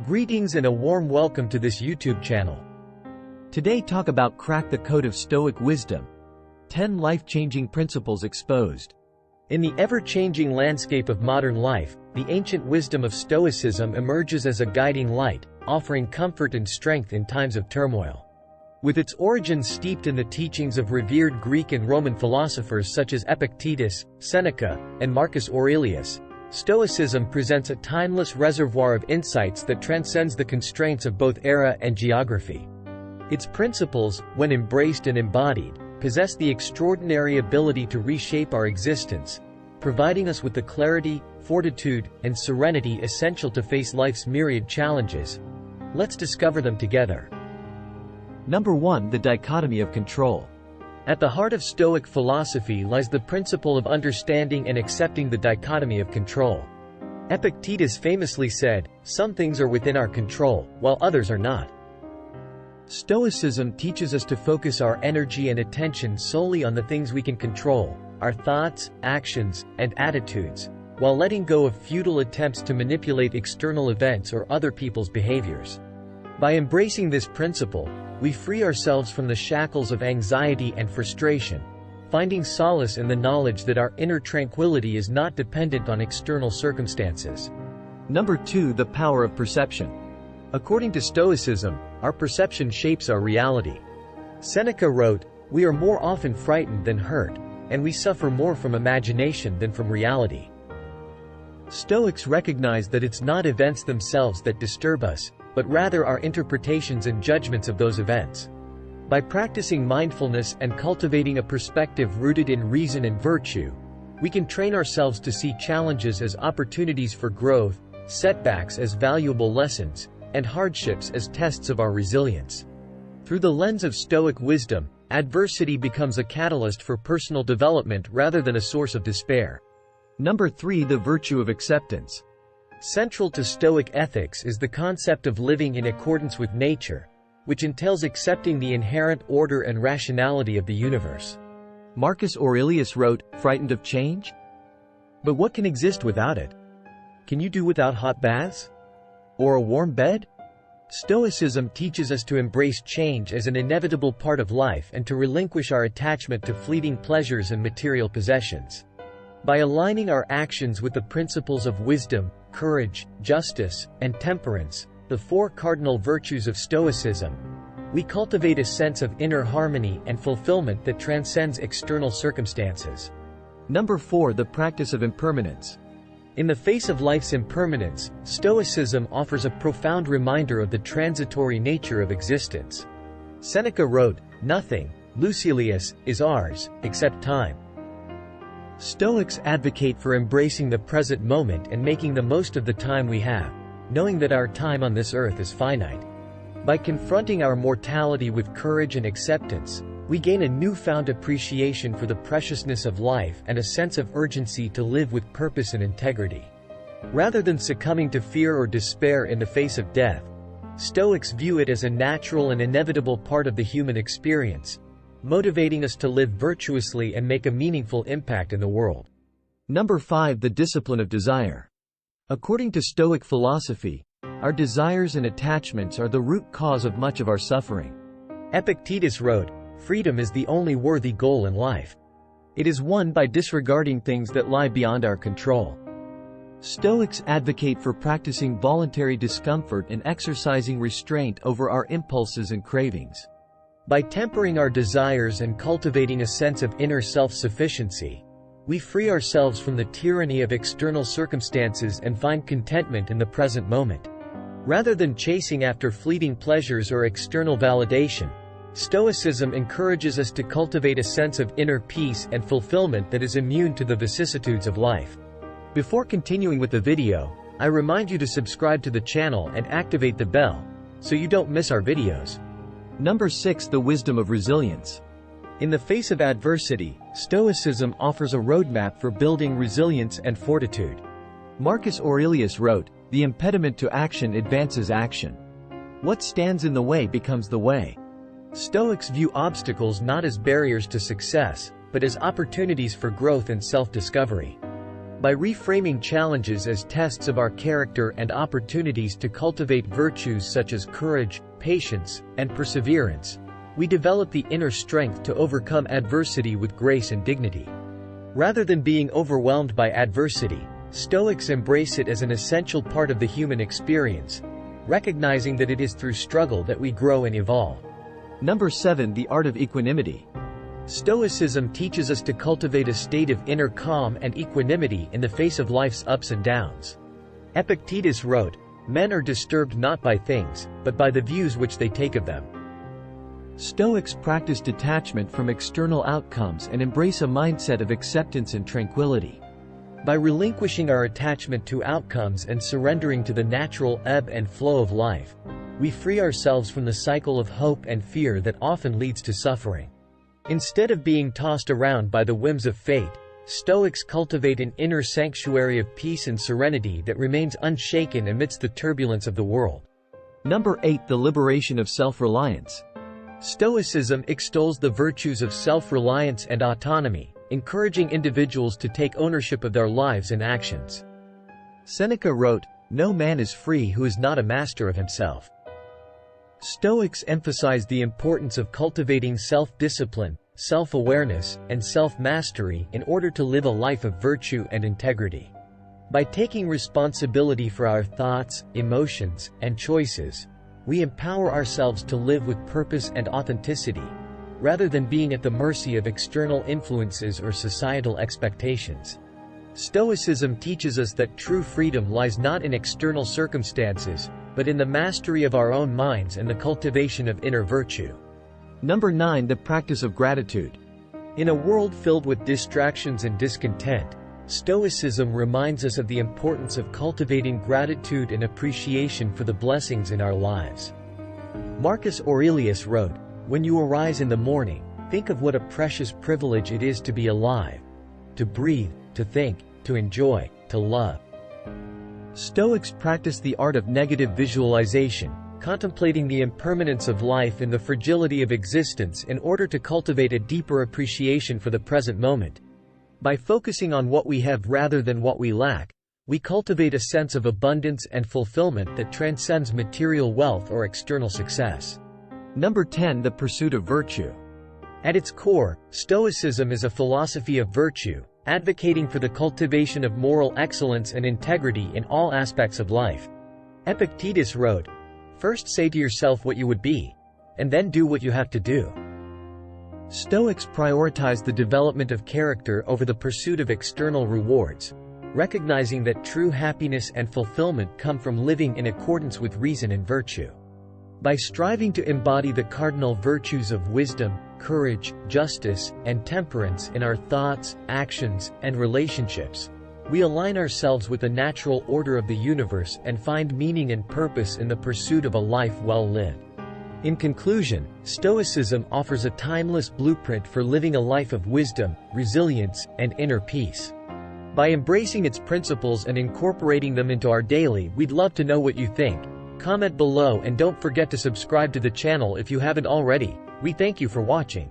Greetings and a warm welcome to this YouTube channel. Today talk about crack the code of Stoic wisdom. 10 life-changing principles exposed. In the ever-changing landscape of modern life, the ancient wisdom of Stoicism emerges as a guiding light, offering comfort and strength in times of turmoil. With its origins steeped in the teachings of revered Greek and Roman philosophers such as Epictetus, Seneca, and Marcus Aurelius, Stoicism presents a timeless reservoir of insights that transcends the constraints of both era and geography. Its principles, when embraced and embodied, possess the extraordinary ability to reshape our existence, providing us with the clarity, fortitude, and serenity essential to face life's myriad challenges. Let's discover them together. Number 1. The dichotomy of control. At the heart of Stoic philosophy lies the principle of understanding and accepting the dichotomy of control. Epictetus famously said, "Some things are within our control, while others are not." Stoicism teaches us to focus our energy and attention solely on the things we can control, our thoughts, actions, and attitudes, while letting go of futile attempts to manipulate external events or other people's behaviors. By embracing this principle, we free ourselves from the shackles of anxiety and frustration, finding solace in the knowledge that our inner tranquility is not dependent on external circumstances. Number 2. The power of perception. According to Stoicism, our perception shapes our reality. Seneca wrote, "We are more often frightened than hurt, and we suffer more from imagination than from reality." Stoics recognize that it's not events themselves that disturb us, but rather our interpretations and judgments of those events. By practicing mindfulness and cultivating a perspective rooted in reason and virtue, we can train ourselves to see challenges as opportunities for growth, setbacks as valuable lessons, and hardships as tests of our resilience. Through the lens of Stoic wisdom, adversity becomes a catalyst for personal development rather than a source of despair. Number 3. The virtue of acceptance. Central to Stoic ethics is the concept of living in accordance with nature, which entails accepting the inherent order and rationality of the universe. Marcus Aurelius wrote, "Frightened of change? But what can exist without it? Can you do without hot baths? Or a warm bed?" Stoicism teaches us to embrace change as an inevitable part of life and to relinquish our attachment to fleeting pleasures and material possessions. By aligning our actions with the principles of wisdom, courage, justice, and temperance, the 4 cardinal virtues of Stoicism, we cultivate a sense of inner harmony and fulfillment that transcends external circumstances. Number 4. The practice of impermanence. In the face of life's impermanence, Stoicism offers a profound reminder of the transitory nature of existence. Seneca wrote, "Nothing, Lucilius, is ours, except time." Stoics advocate for embracing the present moment and making the most of the time we have, knowing that our time on this earth is finite. By confronting our mortality with courage and acceptance, we gain a newfound appreciation for the preciousness of life and a sense of urgency to live with purpose and integrity. Rather than succumbing to fear or despair in the face of death, Stoics view it as a natural and inevitable part of the human experience, motivating us to live virtuously and make a meaningful impact in the world. Number 5. The discipline of desire. According to Stoic philosophy, our desires and attachments are the root cause of much of our suffering. Epictetus wrote, "Freedom is the only worthy goal in life. It is won by disregarding things that lie beyond our control." Stoics advocate for practicing voluntary discomfort and exercising restraint over our impulses and cravings. By tempering our desires and cultivating a sense of inner self-sufficiency, we free ourselves from the tyranny of external circumstances and find contentment in the present moment. Rather than chasing after fleeting pleasures or external validation, Stoicism encourages us to cultivate a sense of inner peace and fulfillment that is immune to the vicissitudes of life. Before continuing with the video, I remind you to subscribe to the channel and activate the bell, so you don't miss our videos. Number 6. The wisdom of resilience. In the face of adversity, Stoicism offers a roadmap for building resilience and fortitude. Marcus Aurelius wrote, "The impediment to action advances action. What stands in the way becomes the way." Stoics view obstacles not as barriers to success, but as opportunities for growth and self-discovery. By reframing challenges as tests of our character and opportunities to cultivate virtues such as courage, patience, and perseverance, we develop the inner strength to overcome adversity with grace and dignity. Rather than being overwhelmed by adversity, Stoics embrace it as an essential part of the human experience, recognizing that it is through struggle that we grow and evolve. Number 7. The art of equanimity. Stoicism teaches us to cultivate a state of inner calm and equanimity in the face of life's ups and downs. Epictetus wrote, "Men are disturbed not by things, but by the views which they take of them." Stoics practice detachment from external outcomes and embrace a mindset of acceptance and tranquility. By relinquishing our attachment to outcomes and surrendering to the natural ebb and flow of life, we free ourselves from the cycle of hope and fear that often leads to suffering. Instead of being tossed around by the whims of fate, Stoics cultivate an inner sanctuary of peace and serenity that remains unshaken amidst the turbulence of the world. Number 8. The liberation of self-reliance. Stoicism extols the virtues of self-reliance and autonomy, encouraging individuals to take ownership of their lives and actions. Seneca wrote, "No man is free who is not a master of himself." Stoics emphasize the importance of cultivating self-discipline, self-awareness, and self-mastery in order to live a life of virtue and integrity. By taking responsibility for our thoughts, emotions, and choices, we empower ourselves to live with purpose and authenticity, rather than being at the mercy of external influences or societal expectations. Stoicism teaches us that true freedom lies not in external circumstances, but in the mastery of our own minds and the cultivation of inner virtue. Number 9. The practice of gratitude. In a world filled with distractions and discontent, Stoicism reminds us of the importance of cultivating gratitude and appreciation for the blessings in our lives. Marcus Aurelius wrote, "When you arise in the morning, think of what a precious privilege it is to be alive, to breathe, to think, to enjoy, to love." Stoics practice the art of negative visualization, contemplating the impermanence of life and the fragility of existence in order to cultivate a deeper appreciation for the present moment. By focusing on what we have rather than what we lack, we cultivate a sense of abundance and fulfillment that transcends material wealth or external success. Number 10. The pursuit of virtue. At its core, Stoicism is a philosophy of virtue, advocating for the cultivation of moral excellence and integrity in all aspects of life. Epictetus wrote, "First say to yourself what you would be, and then do what you have to do." Stoics prioritize the development of character over the pursuit of external rewards, recognizing that true happiness and fulfillment come from living in accordance with reason and virtue. By striving to embody the cardinal virtues of wisdom, courage, justice, and temperance in our thoughts, actions, and relationships, we align ourselves with the natural order of the universe and find meaning and purpose in the pursuit of a life well lived. In conclusion, Stoicism offers a timeless blueprint for living a life of wisdom, resilience, and inner peace. By embracing its principles and incorporating them into our daily, we'd love to know what you think. Comment below and don't forget to subscribe to the channel if you haven't already. We thank you for watching.